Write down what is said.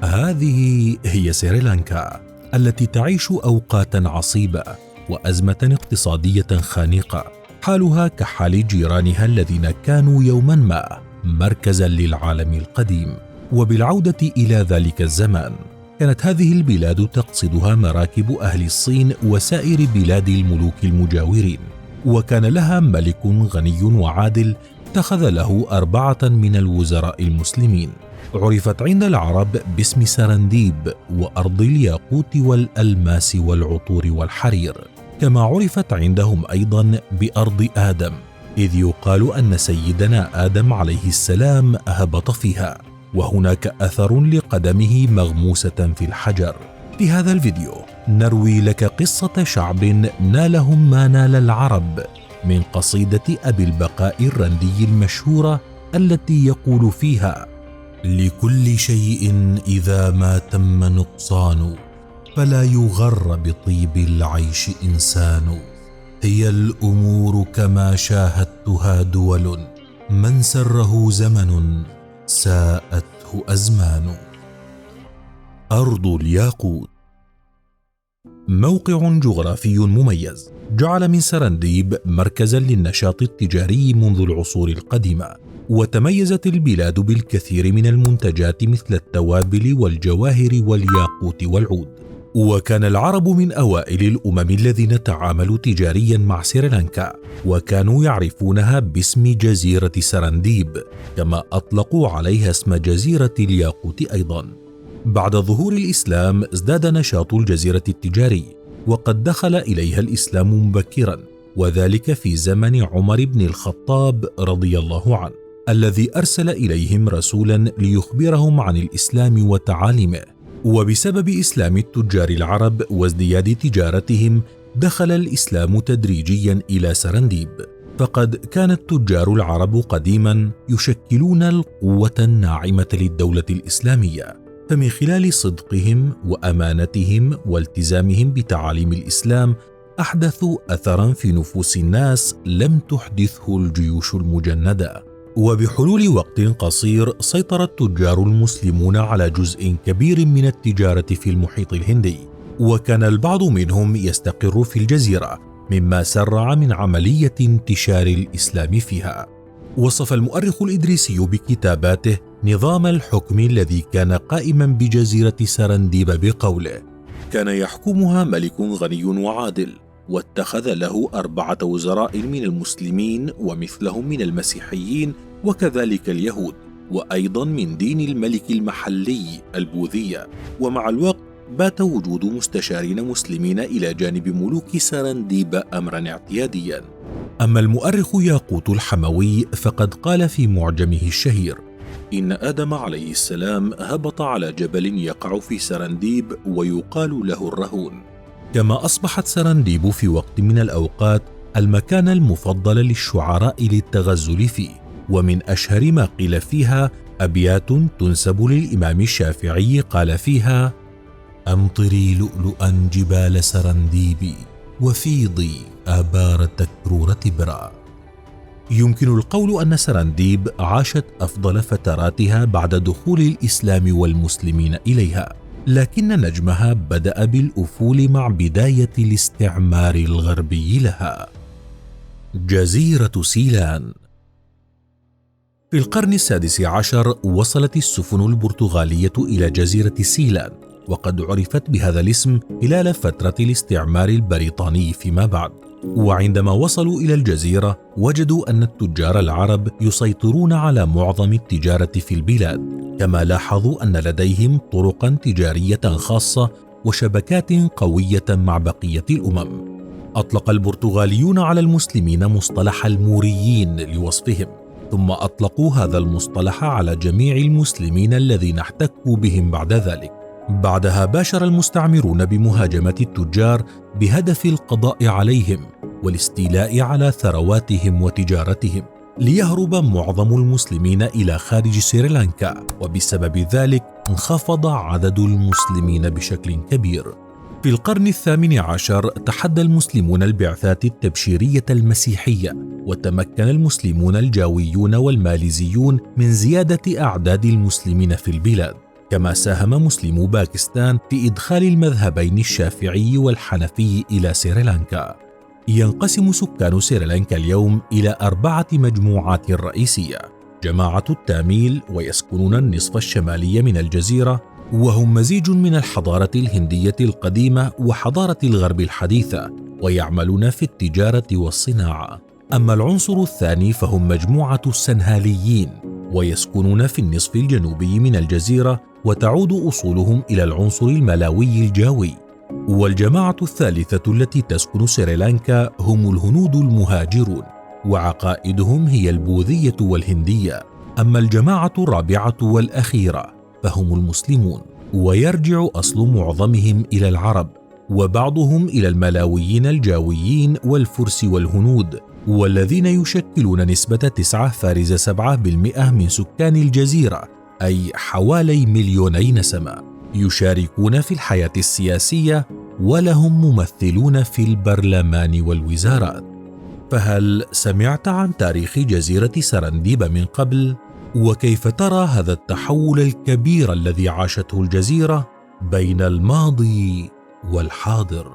هذه هي سريلانكا التي تعيش أوقاتا عصيبة وأزمة اقتصادية خانقة، حالها كحال جيرانها الذين كانوا يوما ما مركزا للعالم القديم. وبالعودة إلى ذلك الزمان، كانت هذه البلاد تقصدها مراكب أهل الصين وسائر بلاد الملوك المجاورين، وكان لها ملك غني وعادل اتخذ له 4 من الوزراء المسلمين. عرفت عند العرب باسم سرنديب وأرض الياقوت والألماس والعطور والحرير، كما عرفت عندهم أيضا بأرض آدم، إذ يقال أن سيدنا آدم عليه السلام هبط فيها، وهناك أثر لقدمه مغموسة في الحجر. في هذا الفيديو نروي لك قصة شعب نالهم ما نال العرب من قصيدة أبي البقاء الرندي المشهورة التي يقول فيها: لكل شيء إذا ما تم نقصان، فلا يغر بطيب العيش إنسان. هي الأمور كما شاهدتها دول، من سره زمن ساءته أزمان. أرض الياقوت موقع جغرافي مميز جعل من سرنديب مركزا للنشاط التجاري منذ العصور القديمة، وتميزت البلاد بالكثير من المنتجات مثل التوابل والجواهر والياقوت والعود. وكان العرب من أوائل الأمم الذين تعاملوا تجاريا مع سريلانكا، وكانوا يعرفونها باسم جزيرة سرنديب، كما أطلقوا عليها اسم جزيرة الياقوت أيضا. بعد ظهور الإسلام ازداد نشاط الجزيرة التجاري، وقد دخل إليها الإسلام مبكرا، وذلك في زمن عمر بن الخطاب رضي الله عنه، الذي أرسل إليهم رسولا ليخبرهم عن الإسلام وتعاليمه. وبسبب إسلام التجار العرب وازدياد تجارتهم، دخل الإسلام تدريجيا إلى سرنديب، فقد كان التجار العرب قديما يشكلون القوة الناعمة للدولة الإسلامية، فمن خلال صدقهم وأمانتهم والتزامهم بتعاليم الإسلام أحدثوا أثرا في نفوس الناس لم تحدثه الجيوش المجندة. وبحلول وقت قصير سيطر التجار المسلمون على جزء كبير من التجارة في المحيط الهندي، وكان البعض منهم يستقر في الجزيرة، مما سرع من عملية انتشار الإسلام فيها. وصف المؤرخ الإدريسي بكتاباته نظام الحكم الذي كان قائما بجزيرة سرنديب بقوله: كان يحكمها ملك غني وعادل، واتخذ له 4 وزراء من المسلمين ومثلهم من المسيحيين وكذلك اليهود، وأيضا من دين الملك المحلي البوذية. ومع الوقت بات وجود مستشارين مسلمين إلى جانب ملوك سرنديب أمرا اعتياديا. أما المؤرخ ياقوت الحموي فقد قال في معجمه الشهير: إن آدم عليه السلام هبط على جبل يقع في سرنديب ويقال له الرهون. كما أصبحت سرنديب في وقت من الأوقات المكان المفضل للشعراء للتغزل فيه، ومن أشهر ما قيل فيها أبيات تنسب للإمام الشافعي قال فيها: أمطري لؤلؤا جبال سرنديب، وفيضي آبار تكرور تبرا. يمكن القول أن سرنديب عاشت أفضل فتراتها بعد دخول الإسلام والمسلمين إليها، لكن نجمها بدأ بالأفول مع بداية الاستعمار الغربي لها. جزيرة سيلان. في القرن السادس عشر وصلت السفن البرتغالية إلى جزيرة سيلان، وقد عرفت بهذا الاسم خلال فترة الاستعمار البريطاني فيما بعد. وعندما وصلوا إلى الجزيرة وجدوا أن التجار العرب يسيطرون على معظم التجارة في البلاد، كما لاحظوا أن لديهم طرقا تجارية خاصة وشبكات قوية مع بقية الأمم. أطلق البرتغاليون على المسلمين مصطلح الموريين لوصفهم، ثم أطلقوا هذا المصطلح على جميع المسلمين الذين احتكوا بهم بعد ذلك. بعدها باشر المستعمرون بمهاجمة التجار بهدف القضاء عليهم والاستيلاء على ثرواتهم وتجارتهم، ليهرب معظم المسلمين إلى خارج سريلانكا، وبسبب ذلك انخفض عدد المسلمين بشكل كبير. في القرن الثامن عشر تحدى المسلمون البعثات التبشيرية المسيحية، وتمكن المسلمون الجاويون والماليزيون من زيادة أعداد المسلمين في البلاد. كما ساهم مسلمو باكستان في إدخال المذهبين الشافعي والحنفي إلى سريلانكا. ينقسم سكان سريلانكا اليوم إلى 4 مجموعات رئيسية: جماعة التاميل، ويسكنون النصف الشمالي من الجزيرة، وهم مزيج من الحضارة الهندية القديمة وحضارة الغرب الحديثة، ويعملون في التجارة والصناعة. أما العنصر الثاني فهم مجموعة السنهاليين، ويسكنون في النصف الجنوبي من الجزيرة، وتعود أصولهم إلى العنصر الملاوي الجاوي. والجماعة الثالثة التي تسكن سريلانكا هم الهنود المهاجرون، وعقائدهم هي البوذية والهندية. أما الجماعة الرابعة والأخيرة فهم المسلمون، ويرجع أصل معظمهم إلى العرب، وبعضهم إلى الملاويين الجاويين والفرس والهنود، والذين يشكلون نسبة 9.7% من سكان الجزيرة، أي حوالي 2,000,000 نسمة. يشاركون في الحياة السياسية، ولهم ممثلون في البرلمان والوزارات. فهل سمعت عن تاريخ جزيرة سرنديب من قبل؟ وكيف ترى هذا التحول الكبير الذي عاشته الجزيرة بين الماضي والحاضر؟